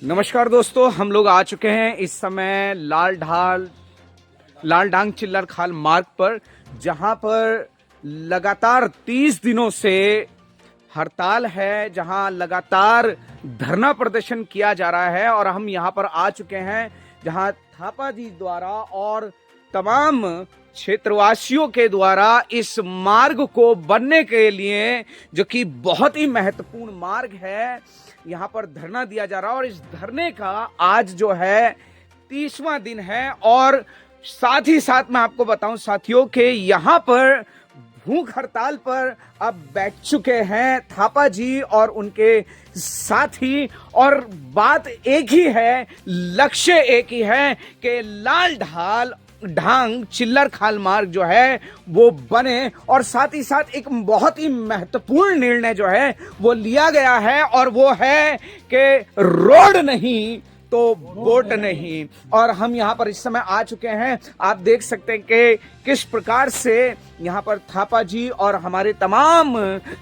नमस्कार दोस्तों, हम लोग आ चुके हैं इस समय लालढांग चिल्लर खाल मार्ग पर, जहां पर लगातार 30 दिनों से हड़ताल है, जहां लगातार धरना प्रदर्शन किया जा रहा है। और हम यहां पर आ चुके हैं जहां थापा जी द्वारा और तमाम क्षेत्रवासियों के द्वारा इस मार्ग को बनने के लिए, जो कि बहुत ही महत्वपूर्ण मार्ग है, यहाँ पर धरना दिया जा रहा है। और इस धरने का आज जो है 30वां दिन है। और साथ ही साथ मैं आपको बताऊं साथियों के यहाँ पर भूख हड़ताल पर अब बैठ चुके हैं थापा जी और उनके साथी। और बात एक ही है, लक्ष्य एक ही है कि लालढांग चिल्लर खाल मार्ग जो है वो बने। और साथ ही साथ एक बहुत ही महत्वपूर्ण निर्णय जो है वो लिया गया है, और वो है कि रोड नहीं तो वोट नहीं। और हम यहाँ पर इस समय आ चुके हैं, आप देख सकते हैं कि किस प्रकार से यहाँ पर थापा जी और हमारे तमाम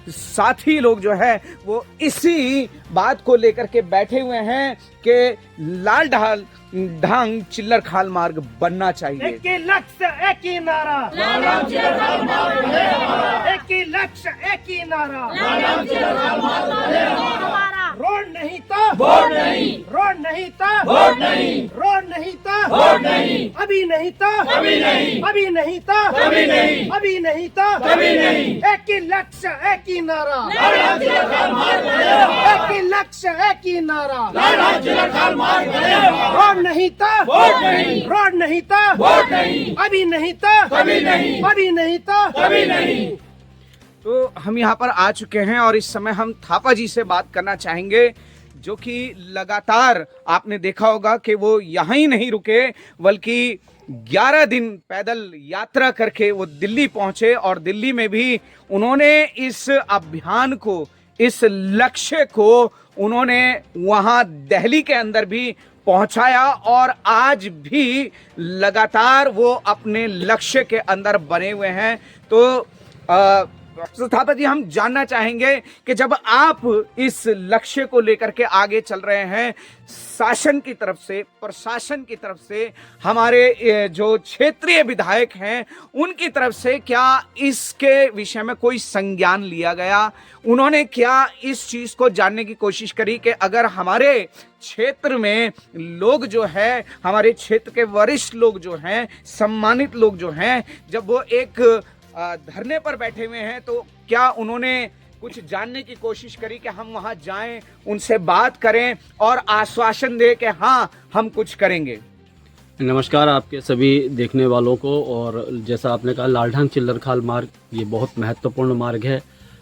साथी लोग जो है वो इसी बात को लेकर के बैठे हुए हैं कि लालढांग चिल्लर खाल मार्ग बनना चाहिए। एक ही लक्ष्य एक ही नारा, लालढांग चिल्लर खाल मार्ग बने हमारा। एक ही लक्ष्य एक ही नारा, लालढांग चिल्लर खाल मार्ग बने हमारा। रोड नहीं तो वोट नहीं, रोड नहीं तो वोट नहीं, रोड नहीं तो वोट नहीं, अभी नहीं तो अभी नहीं, अभी नहीं तो अभी नहीं, अभी नहीं तो अभी नहीं। एक ही लक्ष्य एक ही नारा, लालढांग चिल्लर खाल मार्ग बने हमारा। एक ही लक्ष्य एक ही नारा, लालढांग चिल्लर खाल मार्ग बने हमारा। रोड नहीं तो वोट नहीं, रोड नहीं तो वोट नहीं, अभी नहीं तो अभी नहीं, अभी नहीं तो अभी नहीं। तो हम यहाँ पर आ चुके हैं और इस समय हम थापा जी से बात करना चाहेंगे, जो कि लगातार आपने देखा होगा कि वो यहाँ ही नहीं रुके, बल्कि 11 दिन पैदल यात्रा करके वो दिल्ली पहुंचे। और दिल्ली में भी उन्होंने इस अभियान को, इस लक्ष्य को उन्होंने वहां दिल्ली के अंदर भी पहुंचाया। और आज भी लगातार वो अपने लक्ष्य के अंदर बने हुए हैं। तो थापा जी, हम जानना चाहेंगे कि जब आप इस लक्ष्य को लेकर के आगे चल रहे हैं, शासन की तरफ से, प्रशासन की तरफ से, हमारे जो क्षेत्रीय विधायक हैं उनकी तरफ से क्या इसके विषय में कोई संज्ञान लिया गया? उन्होंने क्या इस चीज को जानने की कोशिश करी कि अगर हमारे क्षेत्र में लोग जो है, हमारे क्षेत्र के वरिष्ठ लोग जो हैं, सम्मानित लोग जो हैं, जब वो एक धरने पर बैठे हुए हैं, तो क्या उन्होंने कुछ जानने की कोशिश करी कि हम वहां जाएं, उनसे बात करें और आश्वासन दें कि हाँ हम कुछ करेंगे? नमस्कार आपके सभी देखने वालों को। और जैसा आपने कहा, लालढांग चिल्लर खाल मार्ग ये बहुत महत्वपूर्ण मार्ग है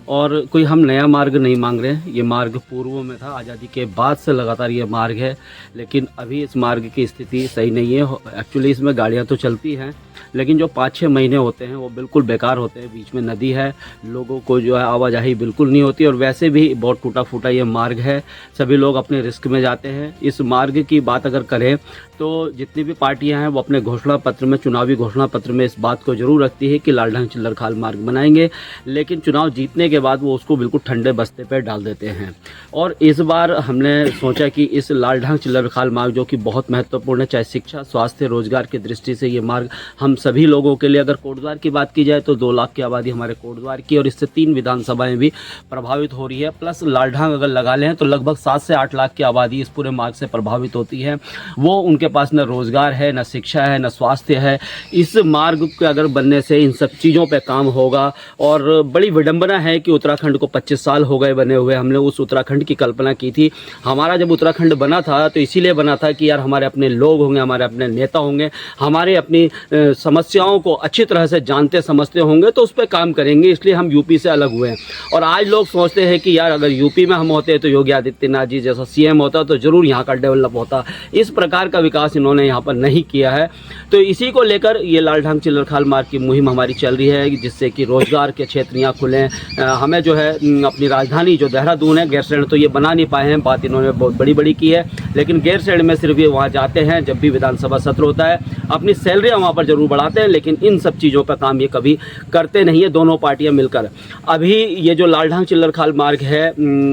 और कोई हम नया मार्ग नहीं मांग रहे हैं। ये मार्ग पूर्व में था, आज़ादी के बाद से लगातार ये मार्ग है, लेकिन अभी इस मार्ग की स्थिति सही नहीं है। एक्चुअली इसमें गाड़ियाँ तो चलती हैं, लेकिन जो 5-6 महीने होते हैं वो बिल्कुल बेकार होते हैं। बीच में नदी है, लोगों को जो है आवाजाही बिल्कुल नहीं होती, और वैसे भी बहुत टूटा फूटा ये मार्ग है, सभी लोग अपने रिस्क में जाते हैं। इस मार्ग की बात अगर करें तो जितनी भी पार्टियां हैं वो अपने घोषणा पत्र में, चुनावी घोषणा पत्र में इस बात को जरूर रखती है कि लालढांग चिल्लर खाल मार्ग बनाएंगे, लेकिन चुनाव जीतने के बाद वो उसको बिल्कुल ठंडे बस्ते पर डाल देते हैं। और इस बार हमने सोचा कि इस लालढांग चिल्लर खाल मार्ग, जो कि बहुत महत्वपूर्ण है, चाहे शिक्षा, स्वास्थ्य, रोजगार की दृष्टि से ये मार्ग हम सभी लोगों के लिए, अगर कोटद्वार की बात की जाए तो 2 लाख की आबादी हमारे कोटद्वार की, और इससे 3 विधानसभाएं भी प्रभावित हो रही है, प्लस लालढांग अगर लगा लें तो लगभग 7 से 8 लाख की आबादी इस पूरे मार्ग से प्रभावित होती है। वो उनके पास न रोजगार है, न शिक्षा है, न स्वास्थ्य है। इस मार्ग के अगर बनने से इन सब चीज़ों पर काम होगा। और बड़ी विडंबना है कि उत्तराखंड को 25 साल हो गए बने हुए। हमने उस उत्तराखंड की कल्पना की थी। हमारा जब उत्तराखंड बना था तो इसीलिए बना था कि यार हमारे अपने लोग होंगे, हमारे अपने नेता होंगे, हमारे अपनी समस्याओं को अच्छी तरह से जानते समझते होंगे, तो उस पर काम करेंगे। इसलिए हम यूपी से अलग हुए हैं। और आज लोग सोचते हैं कि यार अगर यूपी में हम होते तो योगी आदित्यनाथ जी जैसा सीएम होता तो जरूर यहाँ का डेवलप होता। इस प्रकार का विकास इन्होंने यहाँ पर नहीं किया है। तो इसी को लेकर ये लालढांग चिल्लर खाल मार्ग की मुहिम हमारी चल रही है, जिससे कि रोजगार के क्षेत्र यहाँ खुलें, हमें जो है अपनी राजधानी जो देहरादून है गैरसैंण तो ये बना नहीं पाए हैं। बात इन्होंने बहुत बड़ी बड़ी की है, लेकिन गैरसैंण में सिर्फ ये वहाँ जाते हैं जब भी विधानसभा सत्र होता है, अपनी सैलरियाँ वहाँ पर जरूर बढ़ाते हैं, लेकिन इन सब चीज़ों पर काम ये कभी करते नहीं है दोनों पार्टियाँ मिलकर। अभी ये जो लालढांग चिल्लरखाल मार्ग है,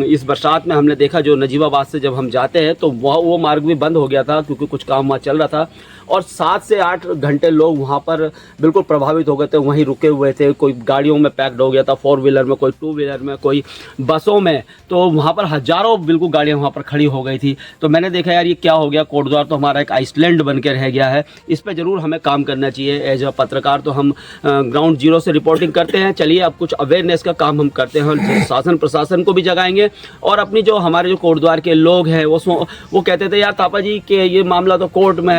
इस बरसात में हमने देखा जो नजीबाबाद से जब हम जाते हैं तो वो मार्ग भी बंद हो गया था क्योंकि कुछ काम वहाँ चल रहा था, और 7 से 8 घंटे लोग वहाँ पर बिल्कुल प्रभावित हो गए थे, वहीं रुके हुए थे। कोई गाड़ियों में पैक्ड हो गया था, 4 व्हीलर में, कोई 2 व्हीलर में, कोई बसों में, तो वहाँ पर हज़ारों बिल्कुल गाड़ियाँ वहाँ पर खड़ी हो गई थी। तो मैंने देखा यार ये क्या हो गया, कोटद्वार तो हमारा एक आइसलैंड बन के रह गया है, इस पर ज़रूर हमें काम करना चाहिए। एज अ पत्रकार तो हम ग्राउंड जीरो से रिपोर्टिंग करते हैं, चलिए अब कुछ अवेयरनेस का काम हम करते हैं, शासन प्रशासन को भी जगाएंगे और अपनी जो हमारे जो कोटद्वार के लोग हैं वो कहते थे यार थापा जी कि ये मामला तो कोर्ट में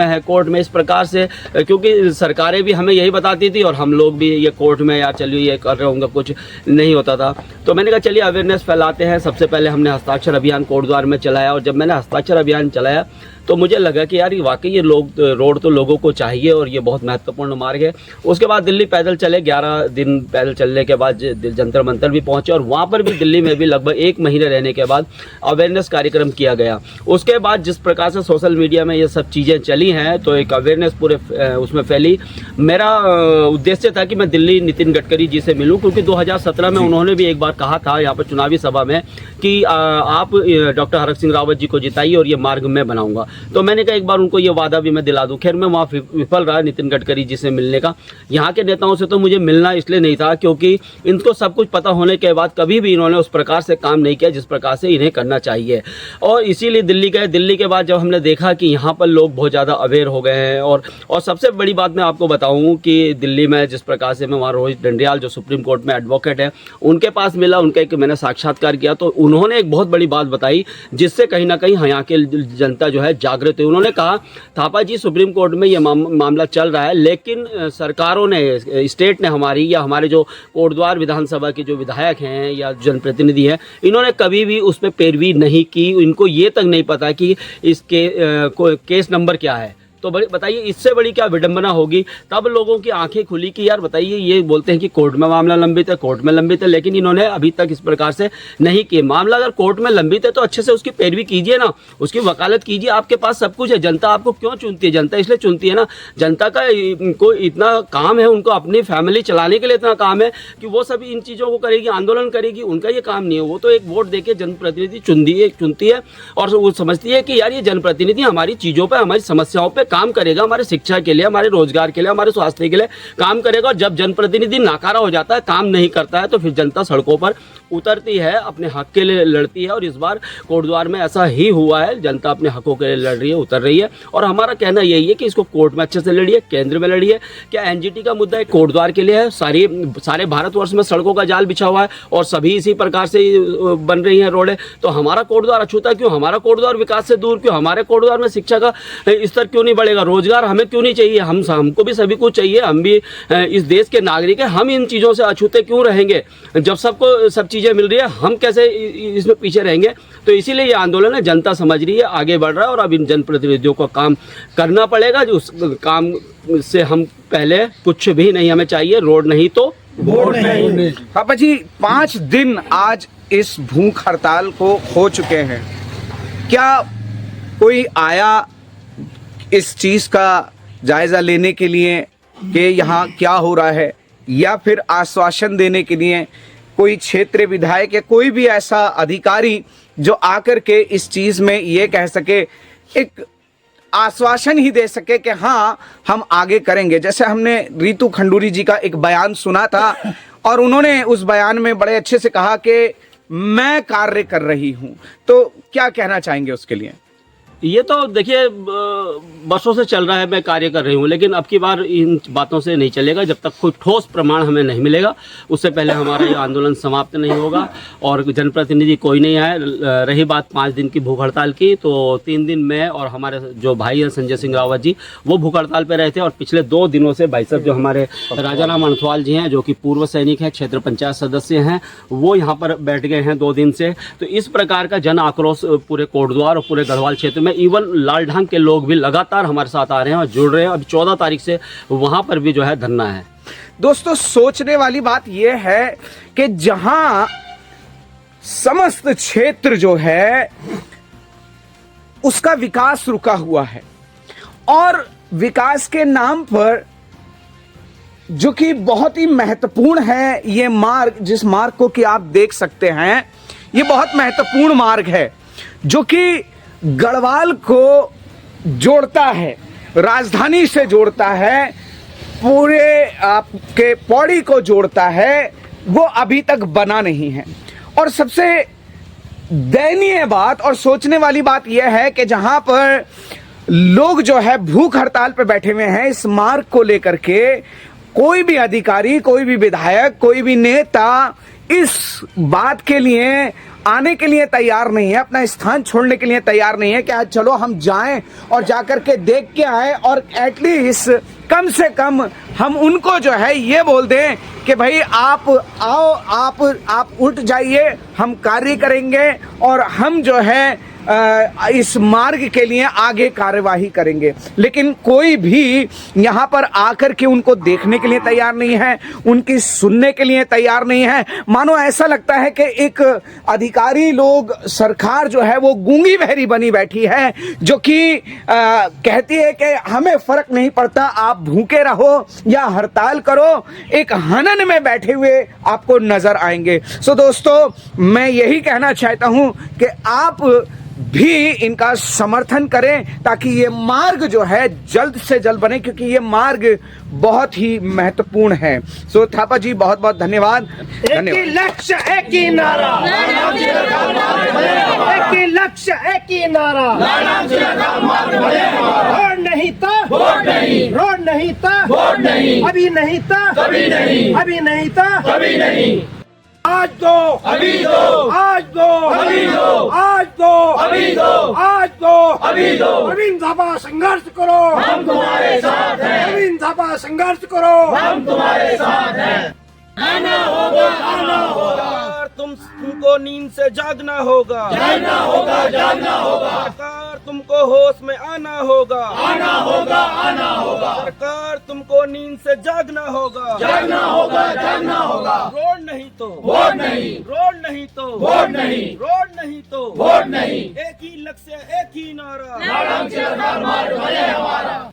है, कोर्ट में, इस प्रकार से, क्योंकि सरकारें भी हमें यही बताती थी और हम लोग भी ये कोर्ट में यार चलिए ये कर रहे होंगे, कुछ नहीं होता था। तो मैंने कहा चलिए अवेयरनेस फैलाते हैं। सबसे पहले हमने हस्ताक्षर अभियान कोटद्वार में चलाया, और जब मैंने हस्ताक्षर अभियान चलाया तो मुझे लगा कि यार वाकई ये रोड तो लोगों को चाहिए और ये बहुत महत्वपूर्ण मार्ग है। उसके बाद दिल्ली पैदल चले, 11 दिन पैदल चलने के बाद जंतर मंतर भी पहुंचे, और वहाँ पर भी दिल्ली में भी लगभग 1 महीने रहने के बाद अवेयरनेस कार्यक्रम किया गया। उसके बाद जिस प्रकार से सोशल मीडिया में ये सब चीज़ें चली हैं तो एक अवेयरनेस पूरे उसमें फैली। मेरा उद्देश्य था कि मैं दिल्ली नितिन गडकरी जी से मिलूँ, क्योंकि 2017 में उन्होंने भी एक बार कहा था यहाँ पर चुनावी सभा में कि आप डॉक्टर हरक सिंह रावत जी को जिताइए और ये मार्ग मैं बनाऊंगा। तो मैंने कहा एक बार उनको ये वादा भी मैं दिला दूं। खैर मैं वहाँ विफल रहा नितिन गडकरी जी से मिलने का। यहाँ के नेताओं से तो मुझे मिलना इसलिए नहीं था क्योंकि इनको सब कुछ पता होने के बाद कभी भी इन्होंने उस प्रकार से काम नहीं किया जिस प्रकार से इन्हें करना चाहिए, और इसीलिए दिल्ली गए। दिल्ली के बाद जब हमने देखा कि यहाँ पर लोग बहुत ज़्यादा अवेयर हो गए हैं, और सबसे बड़ी बात मैं आपको बताऊँ कि दिल्ली में जिस प्रकार से मैं वहाँ रोहित डंडियाल जो सुप्रीम कोर्ट में एडवोकेट है उनके पास मिला, उनका एक मैंने साक्षात्कार किया, तो उन्होंने एक बहुत बड़ी बात बताई जिससे कहीं ना कहीं यहाँ के जनता जो है जागृत हुई। उन्होंने कहा थापा जी सुप्रीम कोर्ट में ये मामला चल रहा है, लेकिन सरकारों ने, स्टेट ने हमारी या हमारे जो कोटद्वार विधानसभा के जो विधायक हैं या जनप्रतिनिधि हैं, इन्होंने कभी भी उस पर पैरवी नहीं की। इनको ये तक नहीं पता कि इसके केस नंबर क्या है। तो बताइए इससे बड़ी क्या विडंबना होगी। तब लोगों की आंखें खुली कि यार बताइए, ये बोलते हैं कि कोर्ट में मामला लंबित है, कोर्ट में लंबित है, लेकिन इन्होंने अभी तक इस प्रकार से नहीं किए। मामला अगर कोर्ट में लंबित है तो अच्छे से उसकी पैरवी कीजिए ना, उसकी वकालत कीजिए। आपके पास सब कुछ है, जनता आपको क्यों चुनती है? जनता इसलिए चुनती है ना, जनता का को इतना काम है, उनको अपनी फैमिली चलाने के लिए इतना काम है कि वो सभी इन चीज़ों को करेगी, आंदोलन करेगी। उनका ये काम नहीं है, वो तो एक वोट देके जनप्रतिनिधि चुनती है और वो समझती है कि यार ये जनप्रतिनिधि हमारी चीज़ों पर, हमारी समस्याओं पर काम करेगा, हमारे शिक्षा के लिए, हमारे रोजगार के लिए, हमारे स्वास्थ्य के लिए काम करेगा। और जब जनप्रतिनिधि नाकारा हो जाता है, काम नहीं करता है, तो फिर जनता सड़कों पर उतरती है, अपने हक के लिए लड़ती है। और इस बार कोटद्वार में ऐसा ही हुआ है, जनता अपने हकों के लिए लड़ रही है, उतर रही है। और हमारा कहना यही है कि इसको कोर्ट में अच्छे से लड़िए, केंद्र में लड़िए। क्या एनजीटी का मुद्दा एक कोटद्वार के लिए है? सारे भारतवर्ष में सड़कों का जाल बिछा हुआ है और सभी इसी प्रकार से बन रही हैं रोडें। तो हमारा कोटद्वार अछूता क्यों? हमारा कोटद्वार विकास से दूर क्यों? हमारे कोटद्वार में शिक्षा का स्तर क्यों नहीं बढ़ेगा? रोजगार हमें क्यों नहीं चाहिए? हमको भी सभी कुछ चाहिए, हम भी इस देश के नागरिक हैं। हम इन चीज़ों से अछूते क्यों रहेंगे? जब सबको सब चीज़ें मिल रही है, हम कैसे इसमें पीछे रहेंगे? तो इसीलिए ये आंदोलन है, जनता समझ रही है, आगे बढ़ रहा है, और अब इन जनप्रतिनिधियों को काम करना पड़ेगा। जो उस काम से हम पहले कुछ भी नहीं हमें चाहिए, रोड नहीं तो वोट नहीं। पापा जी 5 दिन आज इस भूख हड़ताल को हो चुके हैं, क्या कोई आया इस चीज का जायजा लेने के लिए कि यहाँ क्या हो रहा है, या फिर आश्वासन देने के लिए कोई क्षेत्रीय विधायक या कोई भी ऐसा अधिकारी जो आकर के इस चीज में ये कह सके, एक आश्वासन ही दे सके कि हाँ हम आगे करेंगे? जैसे हमने रितु खंडूरी जी का एक बयान सुना था और उन्होंने उस बयान में बड़े अच्छे से कहा कि मैं कार्य कर रही हूँ, तो क्या कहना चाहेंगे उसके लिए? ये तो देखिए बरसों से चल रहा है, मैं कार्य कर रही हूँ, लेकिन अब की बार इन बातों से नहीं चलेगा जब तक कोई ठोस प्रमाण हमें नहीं मिलेगा। उससे पहले हमारा ये आंदोलन समाप्त नहीं होगा और जनप्रतिनिधि कोई नहीं आए। रही बात 5 दिन की भूख हड़ताल की, तो 3 दिन मैं और हमारे जो भाई हैं संजय सिंह रावत जी, वो भूख हड़ताल पर रहे थे। और पिछले 2 दिनों से भाई साहब जो हमारे राजाराम अणथवाल जी हैं, जो कि पूर्व सैनिक हैं, क्षेत्र पंचायत सदस्य हैं, वो यहाँ पर बैठ गए हैं 2 दिन से। तो इस प्रकार का जन आक्रोश पूरे कोटद्वार और पूरे गढ़वाल क्षेत्र में, इवन लालढांग के लोग भी लगातार हमारे साथ आ रहे हैं और जुड़ रहे हैं। अब 14 तारीख से वहां पर भी जो है धरना है। दोस्तों सोचने वाली बात यह है कि जहां समस्त क्षेत्र जो है उसका विकास रुका हुआ है और विकास के नाम पर जो कि बहुत ही महत्वपूर्ण है ये मार्ग, जिस मार्ग को कि आप देख सकते हैं, ये बहुत महत्वपूर्ण मार्ग है जो कि गढ़वाल को जोड़ता है, राजधानी से जोड़ता है, पूरे आपके पौड़ी को जोड़ता है, वो अभी तक बना नहीं है। और सबसे दयनीय बात और सोचने वाली बात यह है कि जहां पर लोग जो है भूख हड़ताल पे बैठे हुए हैं इस मार्ग को लेकर के, कोई भी अधिकारी, कोई भी विधायक, कोई भी नेता इस बात के लिए आने के लिए तैयार नहीं है, अपना स्थान छोड़ने के लिए तैयार नहीं है कि आज चलो हम जाएं और जाकर के देख के आए और एटलीस्ट कम से कम हम उनको जो है ये बोल दें कि भाई आप आओ, आप उठ जाइए, हम कार्य करेंगे और हम जो है इस मार्ग के लिए आगे कार्यवाही करेंगे। लेकिन कोई भी यहाँ पर आकर के उनको देखने के लिए तैयार नहीं है, उनकी सुनने के लिए तैयार नहीं है। मानो ऐसा लगता है कि एक अधिकारी लोग, सरकार जो है वो गूंगी बहरी बनी बैठी है, जो कि कहती है कि हमें फर्क नहीं पड़ता, आप भूखे रहो या हड़ताल करो, एक हनन में बैठे हुए आपको नजर आएंगे। सो दोस्तों मैं यही कहना चाहता हूं कि आप भी इनका समर्थन करें ताकि ये मार्ग जो है जल्द से जल्द बने, क्योंकि ये मार्ग बहुत ही महत्वपूर्ण है। सो थापा जी बहुत बहुत धन्यवाद। एक ही लक्ष्य, एक ही नारा, एक ही लक्ष्य, एक ही नारा, रोड नहीं तो वोट नहीं, रोड नहीं तो वोट नहीं, अभी नहीं तो कभी नहीं, अभी नहीं तो कभी नहीं। आज दो, अभी दो, आज दो, अभी दो, आज दो, अभी दो, आज दो, अभी दो। अरविंद थापा संघर्ष करो, हम तुम्हारे साथ हैं। अरविंद थापा संघर्ष करो, हम तुम्हारे साथ हैं। आना होगा, आना होगा। तुमको नींद से जागना होगा, जागना होगा, जागना होगा। सरकार तुमको होश में आना होगा, आना होगा, आना होगा। सरकार तुमको नींद से जागना होगा, जागना होगा, जागना होगा। रोड नहीं तो वोट नहीं, रोड नहीं तो वोट नहीं, रोड नहीं तो वोट नहीं। एक ही लक्ष्य, एक ही नारा, लालम चिरकाल मार्ग बने हमारा।